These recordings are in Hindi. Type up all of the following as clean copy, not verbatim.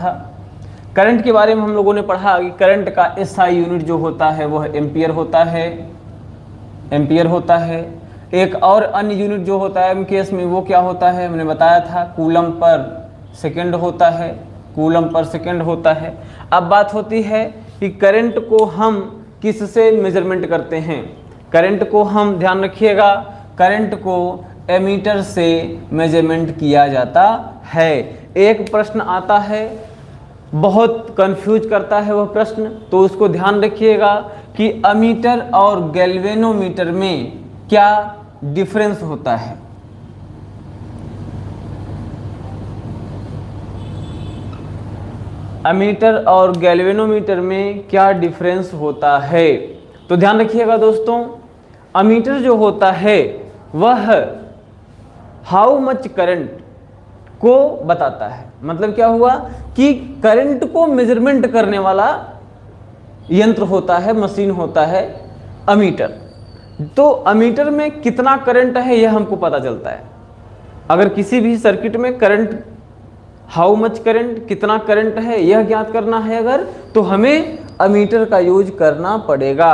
करंट के बारे में हम लोगों ने पढ़ा कि करंट का एसआई यूनिट जो होता है वह एम्पियर होता है, एम्पियर होता है। एक और अन्य यूनिट जो होता है एमकेएस में वो क्या होता है, हमने बताया था कूलम पर सेकंड होता है, कूलम पर सेकंड होता है। अब बात होती है कि करंट को हम किससे मेजरमेंट करते हैं। करंट को हम ध्यान रखिएगा, करंट को एमीटर से मेजरमेंट किया जाता है। एक प्रश्न आता है बहुत कंफ्यूज करता है वह प्रश्न, तो उसको ध्यान रखिएगा कि अमीटर और गैल्वेनोमीटर में क्या डिफरेंस होता है। अमीटर और गैल्वेनोमीटर में क्या डिफरेंस होता है, तो ध्यान रखिएगा दोस्तों। अमीटर जो होता है वह हाउ मच करंट को बताता है। मतलब क्या हुआ कि करंट को मेजरमेंट करने वाला यंत्र होता है, मशीन होता है अमीटर। तो अमीटर में कितना करंट है यह हमको पता चलता है। अगर किसी भी सर्किट में करंट, हाउ मच करंट, कितना करंट है यह ज्ञात करना है अगर, तो हमें अमीटर का यूज करना पड़ेगा।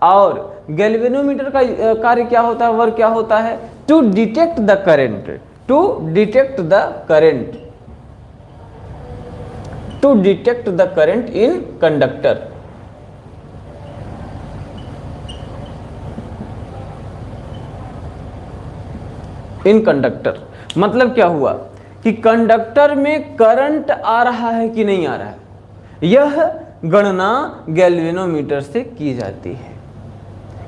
और गैल्वेनोमीटर का कार्य क्या होता है, वर्क क्या होता है, to detect the current, to detect the current, to detect the current in conductor. In conductor मतलब क्या हुआ कि कंडक्टर में करंट आ रहा है कि नहीं आ रहा है, यह गणना गैल्वेनोमीटर से की जाती है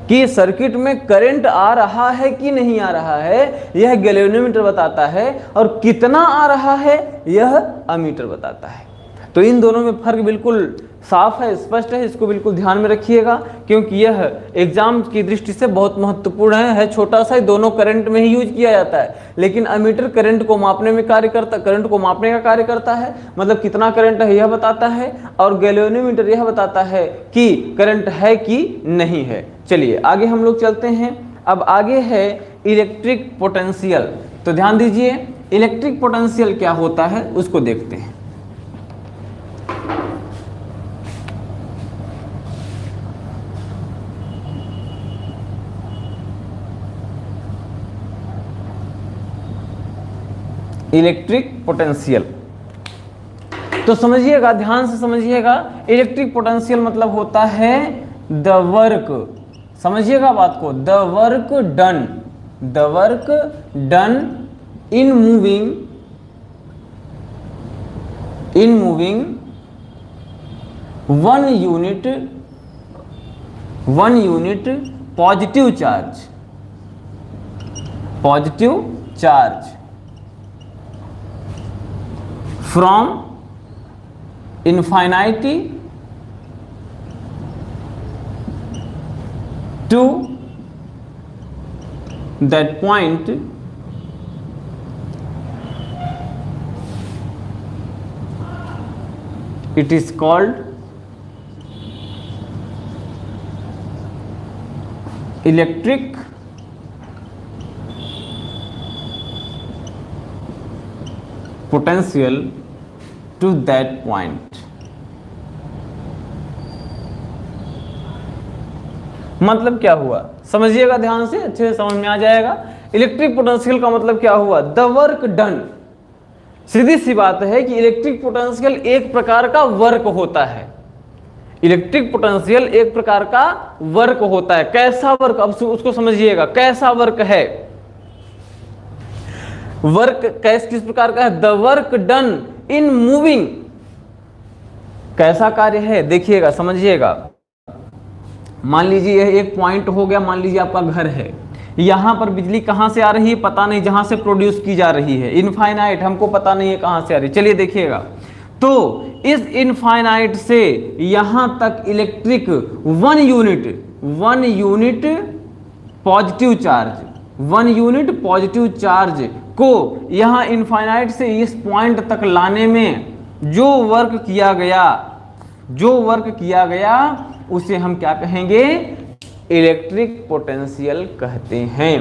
कि सर्किट में करंट आ रहा है कि नहीं आ रहा है, यह गैल्वेनोमीटर बताता है, और कितना आ रहा है यह अमीटर बताता है। तो इन दोनों में फर्क बिल्कुल साफ है, स्पष्ट है, इसको बिल्कुल ध्यान में रखिएगा क्योंकि यह एग्जाम की दृष्टि से बहुत महत्वपूर्ण है। छोटा सा ही, दोनों करंट में ही यूज किया जाता है, लेकिन अमीटर करंट को मापने में कार्य करता, करंट को मापने का कार्य करता है, मतलब कितना करंट है यह बताता है, और गैल्वेनोमीटर यह बताता है कि करंट है कि नहीं है। चलिए आगे हम लोग चलते हैं। अब आगे है इलेक्ट्रिक पोटेंशियल। तो ध्यान दीजिए, इलेक्ट्रिक पोटेंशियल क्या होता है उसको देखते हैं। इलेक्ट्रिक पोटेंशियल, तो समझिएगा, ध्यान से समझिएगा। इलेक्ट्रिक पोटेंशियल मतलब होता है द वर्क, समझिएगा बात को, the work done, the work done in moving, in moving one unit positive charge, positive charge from infinity to that point it is called electric potential to that point। मतलब क्या हुआ समझिएगा ध्यान से, अच्छे से समझ में आ जाएगा। इलेक्ट्रिक पोटेंशियल का मतलब क्या हुआ, द वर्क डन। सीधी सी बात है कि इलेक्ट्रिक पोटेंशियल एक प्रकार का वर्क होता है, इलेक्ट्रिक पोटेंशियल एक प्रकार का वर्क होता है। कैसा वर्क, अब उसको समझिएगा, कैसा वर्क है, वर्क किस प्रकार का है, the work done in moving, कैसा कार्य है देखिएगा, समझिएगा। मान लीजिए यह एक पॉइंट हो गया, मान लीजिए आपका घर है, यहां पर बिजली कहां से आ रही है पता नहीं, जहां से प्रोड्यूस की जा रही है इनफाइनाइट, हमको पता नहीं है कहां से आ रही है। चलिए देखिएगा, तो इस इनफाइनाइट से यहां तक electric one unit positive charge, one unit positive charge को यहां इनफाइनाइट से इस पॉइंट तक लाने में जो वर्क किया गया, जो वर्क किया गया उसे हम क्या कहेंगे, इलेक्ट्रिक पोटेंशियल कहते हैं।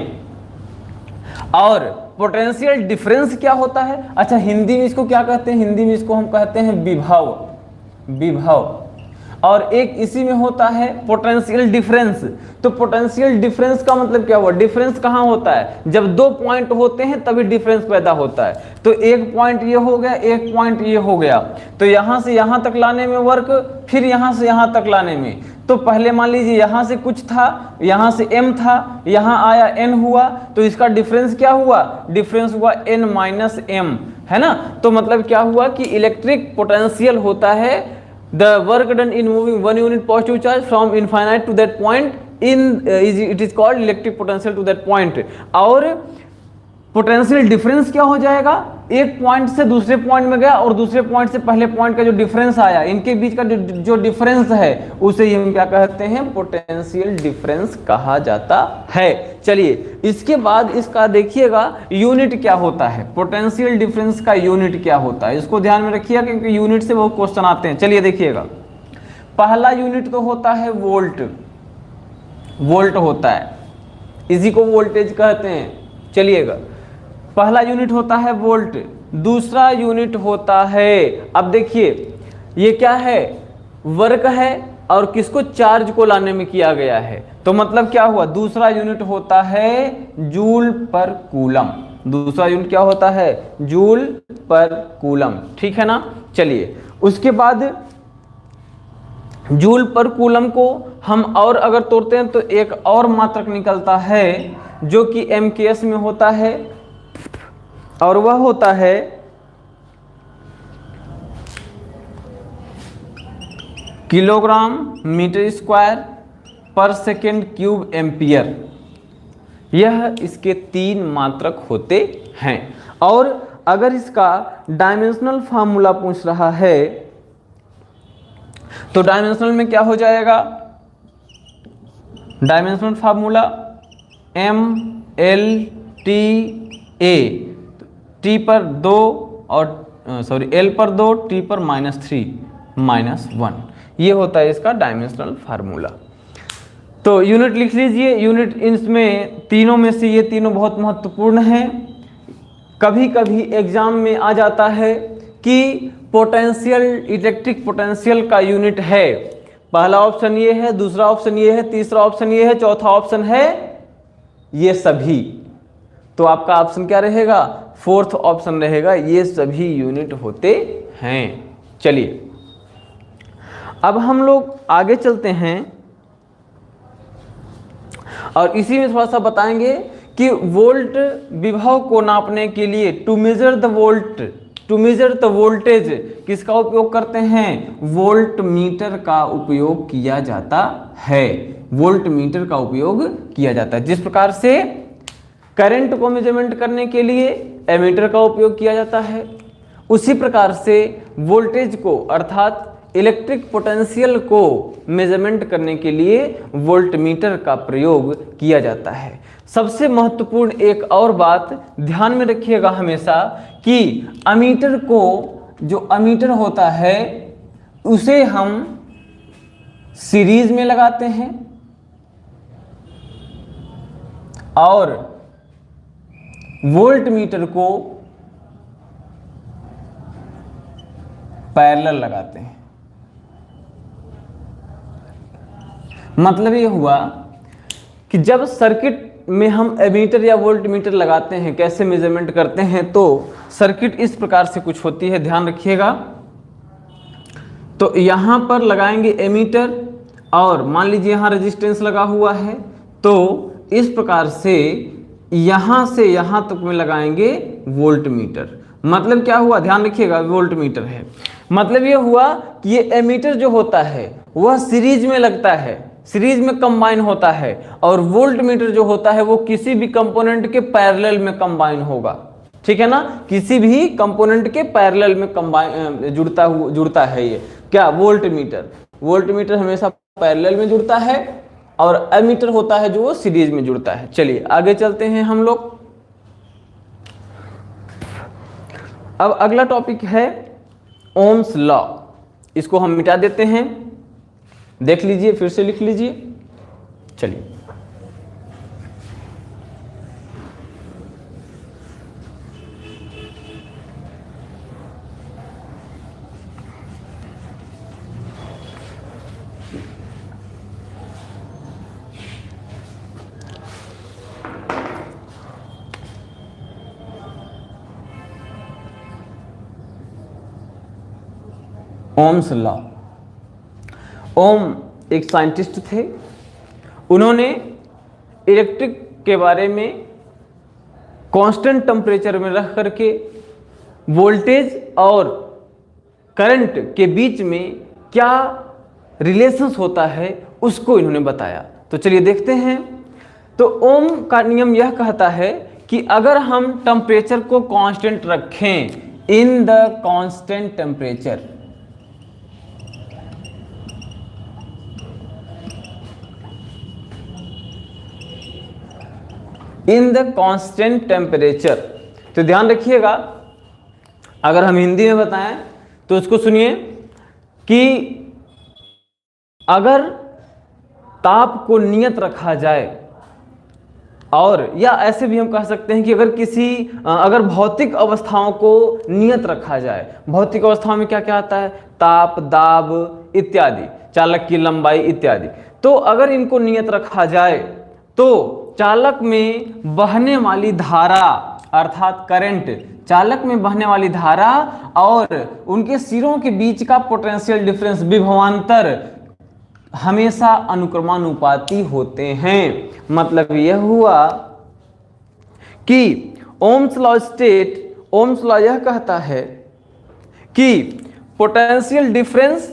और पोटेंशियल डिफरेंस क्या होता है? अच्छा, हिंदी में इसको क्या कहते हैं? हिंदी में इसको हम कहते हैं विभव, विभव। और एक इसी में होता है पोटेंशियल डिफरेंस। तो पोटेंशियल डिफरेंस का मतलब क्या हुआ? डिफरेंस कहाँ होता है? जब दो पॉइंट होते हैं तभी डिफरेंस पैदा होता है। तो एक पॉइंट ये हो गया, एक पॉइंट ये हो गया, तो यहाँ से यहाँ तक लाने में वर्क, फिर यहाँ से यहाँ तक लाने में। तो पहले मान लीजिए यहाँ से कुछ था, यहाँ से m था, यहाँ आया n हुआ, तो इसका डिफरेंस क्या हुआ? डिफरेंस हुआ n माइनस m, है ना। तो मतलब क्या हुआ कि इलेक्ट्रिक पोटेंशियल होता है the work done in moving one unit positive charge from infinite to that point it is called electric potential to that point। और पोटेंशियल डिफरेंस क्या हो जाएगा? एक पॉइंट से दूसरे पॉइंट में गया और दूसरे पॉइंट से पहले पॉइंट का जो डिफरेंस आया, इनके बीच का जो डिफरेंस है उसे ही हम क्या कहते हैं? पोटेंशियल डिफरेंस कहा जाता है। चलिए, इसके बाद इसका देखिएगा यूनिट क्या होता है, पोटेंशियल डिफरेंस का यूनिट क्या होता है, इसको ध्यान में रखिएगा क्योंकि यूनिट से बहुत क्वेश्चन आते हैं। चलिए देखिएगा, पहला यूनिट तो होता है वोल्ट, वोल्ट होता है, इसी को वोल्टेज कहते हैं। चलिएगा, पहला यूनिट होता है वोल्ट, दूसरा यूनिट होता है, अब देखिए ये क्या है? वर्क है और किसको? चार्ज को लाने में किया गया है। तो मतलब क्या हुआ? दूसरा यूनिट होता है जूल पर कूलम। दूसरा यूनिट क्या होता है? जूल पर कूलम, ठीक है ना। चलिए, उसके बाद जूल पर कूलम को हम और अगर तोड़ते हैं तो एक और मात्रक निकलता है जो कि MKS में होता है, और वह होता है किलोग्राम मीटर स्क्वायर पर सेकेंड क्यूब एम्पियर। यह इसके 3 मात्रक होते हैं। और अगर इसका डायमेंशनल फार्मूला पूछ रहा है तो डायमेंशनल में क्या हो जाएगा? डायमेंशनल फार्मूला MLTA, T पर 2 और सॉरी L पर 2, T पर -3 -1, ये होता है इसका डायमेंशनल फार्मूला। तो यूनिट लिख लीजिए। यूनिट इसमें तीनों में से ये तीनों बहुत महत्वपूर्ण हैं। कभी कभी एग्जाम में आ जाता है कि पोटेंशियल, इलेक्ट्रिक पोटेंशियल का यूनिट है, पहला ऑप्शन ये है, दूसरा ऑप्शन ये है, तीसरा ऑप्शन ये है, चौथा ऑप्शन है ये सभी। तो आपका ऑप्शन क्या रहेगा? फोर्थ ऑप्शन रहेगा, ये सभी यूनिट होते हैं। चलिए, अब हम लोग आगे चलते हैं और इसी में थोड़ा सा बताएंगे कि वोल्ट विभव को नापने के लिए to measure the volt, to measure the voltage किसका उपयोग करते हैं? वोल्ट मीटर का उपयोग किया जाता है। वोल्ट मीटर का उपयोग किया जाता है। जिस प्रकार से करंट को मेजरमेंट करने के लिए एमीटर का उपयोग किया जाता है, उसी प्रकार से वोल्टेज को अर्थात इलेक्ट्रिक पोटेंशियल को मेजरमेंट करने के लिए वोल्टमीटर का प्रयोग किया जाता है। सबसे महत्वपूर्ण एक और बात ध्यान में रखिएगा हमेशा कि अमीटर को, जो अमीटर होता है उसे हम सीरीज में लगाते हैं और वोल्टमीटर को पैरेलल लगाते हैं। मतलब ये हुआ कि जब सर्किट में हम एमीटर या वोल्टमीटर लगाते हैं, कैसे मेजरमेंट करते हैं, तो सर्किट इस प्रकार से कुछ होती है, ध्यान रखिएगा। तो यहां पर लगाएंगे एमीटर और मान लीजिए यहां रेजिस्टेंस लगा हुआ है, तो इस प्रकार से यहां से यहां तक में लगाएंगे वोल्टमीटर। मतलब क्या हुआ, ध्यान रखिएगा, वोल्टमीटर है। मतलब ये हुआ कि ये एमीटर जो होता है वह सीरीज में लगता है, सीरीज में कंबाइन होता है, और वोल्टमीटर जो होता है वो किसी भी कंपोनेंट के पैरेलल में कंबाइन होगा। ठीक है ना, किसी भी कंपोनेंट के पैरेलल में कंबाइन जुड़ता है ये क्या, वोल्टमीटर। वोल्टमीटर हमेशा पैरेलल में जुड़ता है और एमीटर होता है जो वो सीरीज में जुड़ता है। चलिए आगे चलते हैं हम लोग। अब अगला टॉपिक है ओम्स लॉ। इसको हम मिटा देते हैं, देख लीजिए, फिर से लिख लीजिए। चलिए ओम्स लॉ। ओम एक साइंटिस्ट थे, उन्होंने इलेक्ट्रिक के बारे में कांस्टेंट टेम्परेचर में रख करके वोल्टेज और करंट के बीच में क्या रिलेशंस होता है उसको इन्होंने बताया। तो चलिए देखते हैं। तो ओम का नियम यह कहता है कि अगर हम टेम्परेचर को कांस्टेंट रखें इन the constant temperature, in the constant temperature, तो ध्यान रखिएगा, अगर हम हिंदी में बताएं तो उसको सुनिए कि अगर ताप को नियत रखा जाए, और या ऐसे भी हम कह सकते हैं कि अगर भौतिक अवस्थाओं को नियत रखा जाए, भौतिक अवस्थाओं में क्या क्या आता है, ताप, दाब इत्यादि, चालक की लंबाई इत्यादि। तो अगर इनको नियत रखा जाए तो चालक में बहने वाली धारा अर्थात करंट, चालक में बहने वाली धारा और उनके सिरों के बीच का पोटेंशियल डिफरेंस, विभवांतर, हमेशा अनुक्रमानुपाती होते हैं। मतलब यह हुआ कि ओम्स लॉ यह कहता है कि potential difference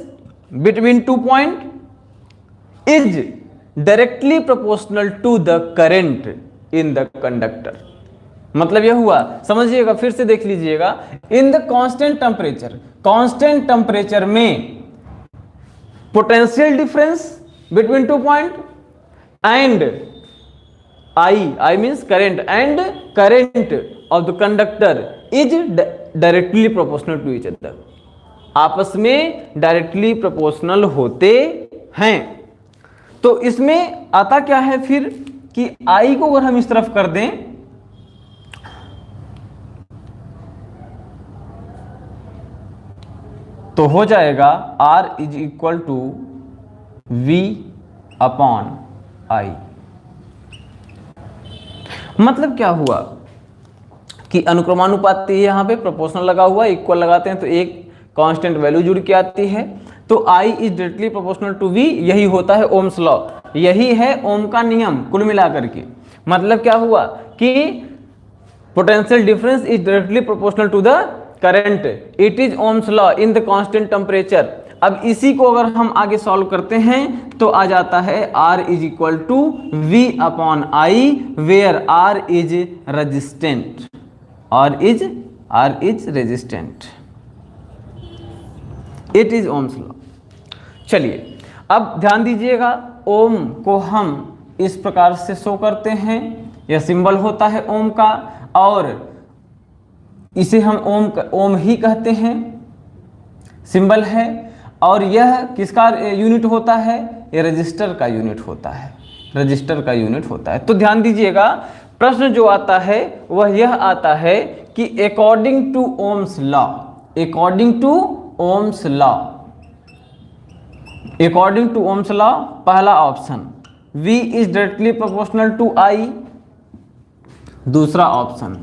between 2 point is directly proportional to the current in the conductor. मतलब यह हुआ, समझिएगा, फिर से देख लीजिएगा, in the constant constant temperature में potential difference between 2 point and I means current and current of the conductor is directly proportional to each other, आपस में डायरेक्टली प्रोपोर्शनल होते हैं। तो इसमें आता क्या है फिर कि I को अगर हम इस तरफ कर दें तो हो जाएगा R is equal to V upon I। मतलब क्या हुआ कि अनुक्रमानुपाती यहां पे प्रोपोर्शनल लगा हुआ, इक्वल लगाते हैं तो एक कांस्टेंट वैल्यू जुड़ के आती है, तो I is directly proportional to V, यही होता है ओम्स लॉ, यही है ओम का नियम कुल मिलाकर के। मतलब क्या हुआ कि potential difference is directly proportional to the current, it is Ohm's law in the constant temperature. अब इसी को अगर हम आगे सॉल्व करते हैं तो आ जाता है R is equal to V upon I, where R is resistant, R is resistant, it is Ohm's law. चलिए अब ध्यान दीजिएगा, ओम को हम इस प्रकार से शो करते हैं, यह सिंबल होता है ओम का, और इसे हम ओम ही कहते हैं, सिंबल है। और यह किसका यूनिट होता है, ये रजिस्टर का यूनिट होता है, रजिस्टर का यूनिट होता है। तो ध्यान दीजिएगा, प्रश्न जो आता है वह यह आता है कि according to Ohm's law, according to Ohm's law, according to Ohm's law, पहला option V is directly proportional to I, दूसरा option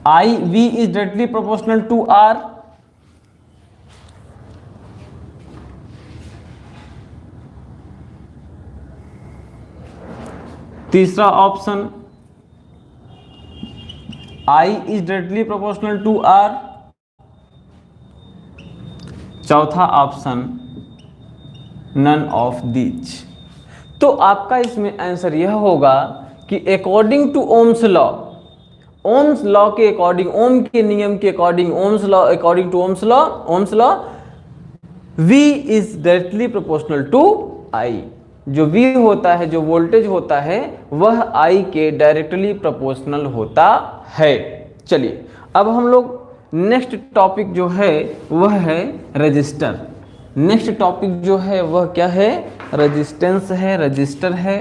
V is directly proportional to R, तीसरा option I is directly proportional to R, चौथा ऑप्शन नन ऑफ दीज। तो आपका इसमें आंसर यह होगा कि according to Ohm's law, Ohm's law के अकॉर्डिंग, ओम के नियम के according, Ohm's law according to Ohm's law V is directly proportional to I, जो V होता है, जो वोल्टेज होता है, वह I के डायरेक्टली प्रोपोर्शनल होता है। चलिए अब हम लोग नेक्स्ट टॉपिक जो है वह है रजिस्टर। नेक्स्ट टॉपिक जो है वह क्या है, रेजिस्टेंस है, रजिस्टर है।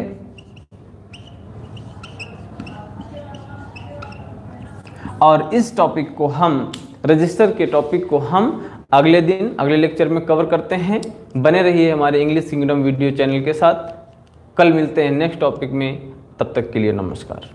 और इस टॉपिक को हम, रजिस्टर के टॉपिक को हम अगले दिन, अगले लेक्चर में कवर करते हैं। बने रहिए हमारे इंग्लिश किंगडम वीडियो चैनल के साथ। कल मिलते हैं नेक्स्ट टॉपिक में, तब तक के लिए नमस्कार।